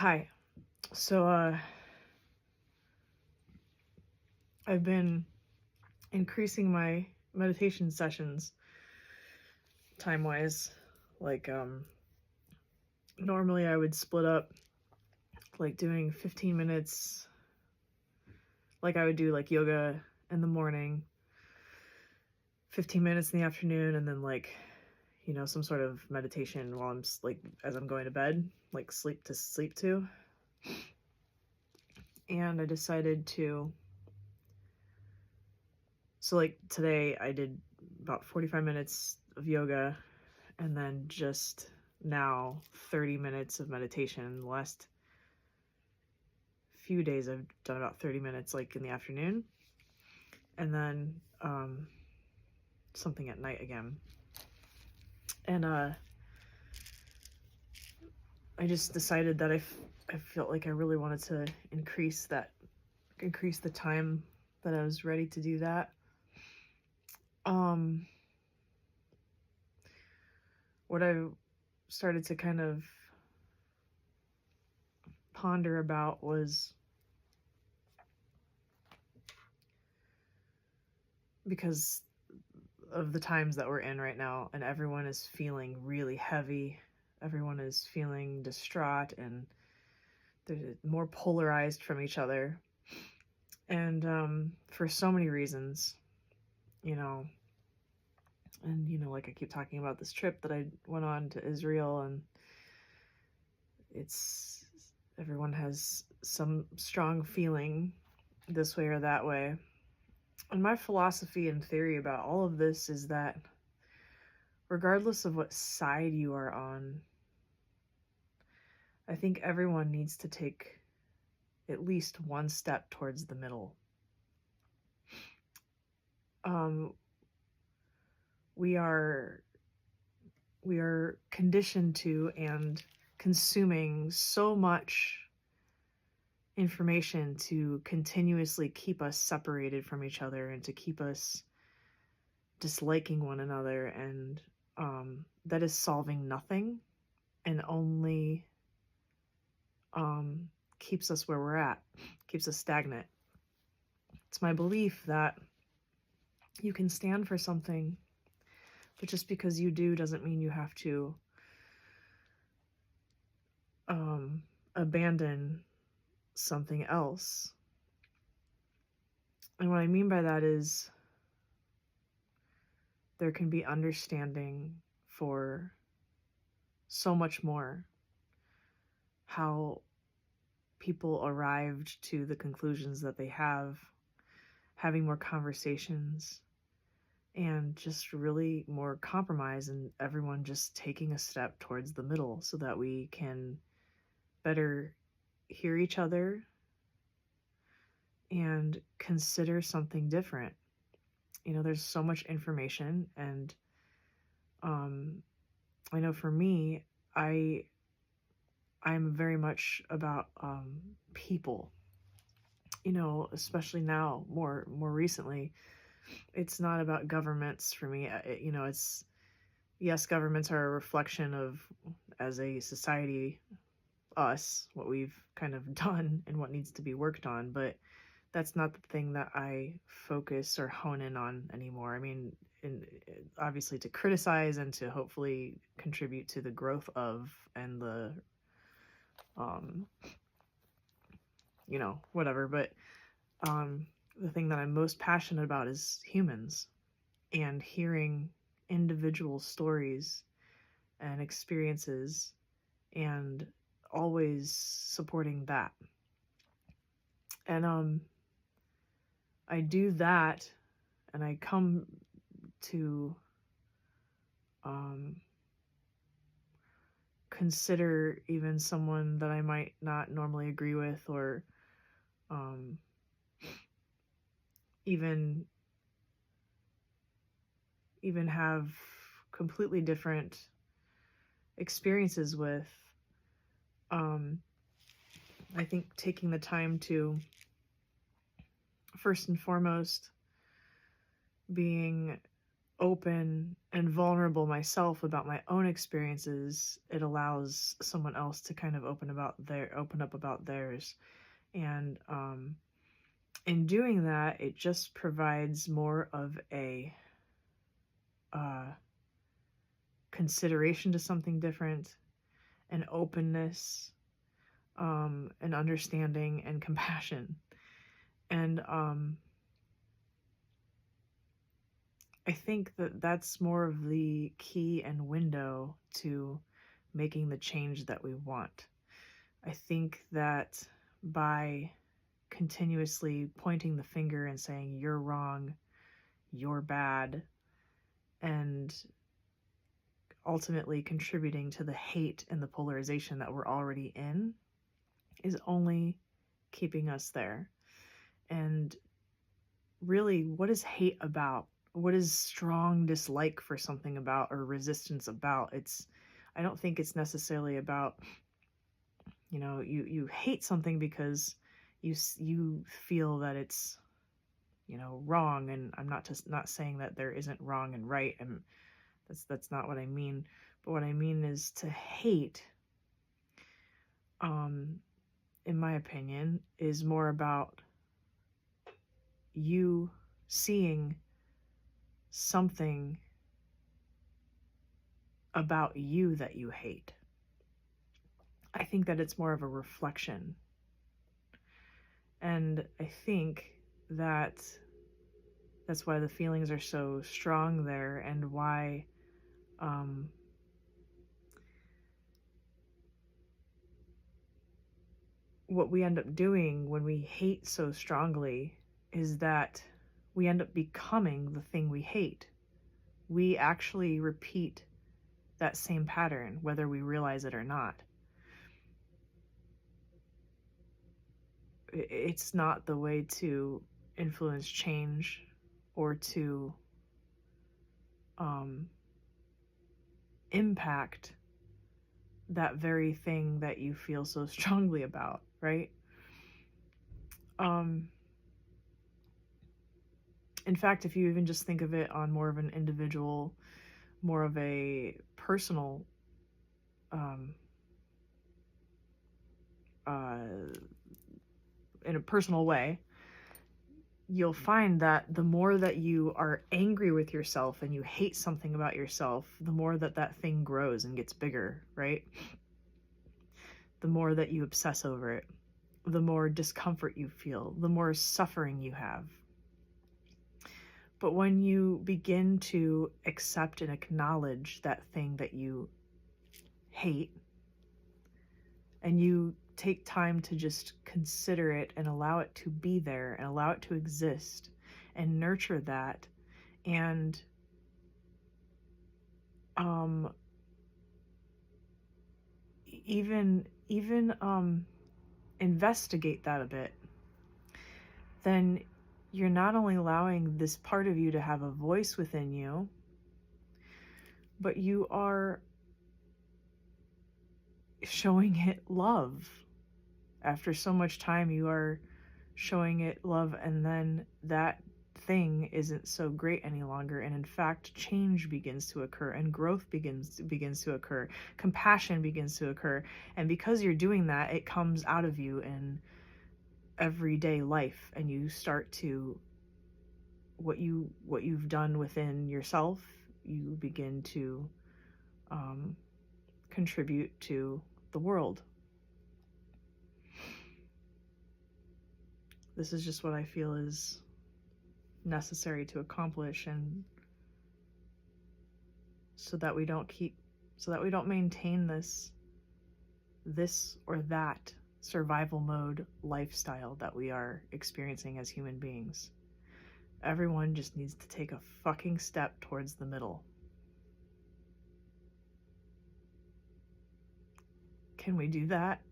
Hi. So I've been increasing my meditation sessions time-wise. Like normally I would split up like doing 15 minutes, like I would do like yoga in the morning, 15 minutes in the afternoon, and then some sort of meditation while like as I'm going to bed, like sleep to. And I decided to so like today I did about 45 minutes of yoga, and then just now 30 minutes of meditation. The last few days I've done about 30 minutes like in the afternoon, and then something at night again. And I just decided that I felt like I really wanted to increase the time that I was ready to do that. What I started to kind of ponder about was, because of the times that we're in right now, and everyone is feeling really heavy, everyone is feeling distraught, and they're more polarized from each other, and for so many reasons, you know like I keep talking about this trip that I went on to Israel, and it's everyone has some strong feeling this way or that way. And my philosophy and theory about all of this is that regardless of what side you are on, I think everyone needs to take at least one step towards the middle. We are conditioned to and consuming so much information to continuously keep us separated from each other and to keep us disliking one another, and that is solving nothing and only keeps us where we're at, keeps us stagnant. It's my belief that you can stand for something, but just because you do doesn't mean you have to abandon something else. And what I mean by that is there can be understanding for so much more. How people arrived to the conclusions that they have, having more conversations, and just really more compromise, and everyone just taking a step towards the middle so that we can better hear each other and consider something different. There's so much information, and I know for me, I'm very much about people. Especially now, more recently, it's not about governments for me. It's, yes, governments are a reflection of, as a society, us, what we've kind of done and what needs to be worked on, but that's not the thing that I focus or hone in on anymore. I mean, obviously to criticize and to hopefully contribute to the growth of and the whatever, but the thing that I'm most passionate about is humans, and hearing individual stories and experiences, and always supporting that. And I do that, and I come to consider even someone that I might not normally agree with, or even have completely different experiences with. I think taking the time to, first and foremost, being open and vulnerable myself about my own experiences, it allows someone else to kind of open up about theirs. And in doing that, it just provides more of a consideration to something different, an openness, an understanding and compassion. And I think that that's more of the key and window to making the change that we want. I think that by continuously pointing the finger and saying, you're wrong, you're bad, and ultimately contributing to the hate and the polarization that we're already in, is only keeping us there. And really, what is hate about? What is strong dislike for something about, or resistance about? I don't think it's necessarily about, you hate something because you feel that it's, wrong. And I'm not saying that there isn't wrong and right, and that's not what I mean. But what I mean is to hate, in my opinion, is more about you seeing something about you that you hate. I think that it's more of a reflection. And I think that that's why the feelings are so strong there, and why what we end up doing when we hate so strongly is that we end up becoming the thing we hate. We actually repeat that same pattern, whether we realize it or not. It's not the way to influence change or to impact that very thing that you feel so strongly about, right? In fact, if you even just think of it on more of an individual, more of a personal in a personal way, you'll find that the more that you are angry with yourself and you hate something about yourself, the more that thing grows and gets bigger, right? The more that you obsess over it, the more discomfort you feel, the more suffering you have. But when you begin to accept and acknowledge that thing that you hate, and you take time to just consider it and allow it to be there and allow it to exist and nurture that, and even investigate that a bit, then you're not only allowing this part of you to have a voice within you, but you are showing it love. After so much time, you are showing it love, and then that thing isn't so great any longer, and in fact change begins to occur, and growth begins to occur, compassion begins to occur. And because you're doing that, it comes out of you in everyday life, and you start to, what you've done within yourself, you begin to contribute to the world. This is just what I feel is necessary to accomplish, and so that we don't maintain this or that survival mode lifestyle that we are experiencing as human beings. Everyone just needs to take a fucking step towards the middle. Can we do that?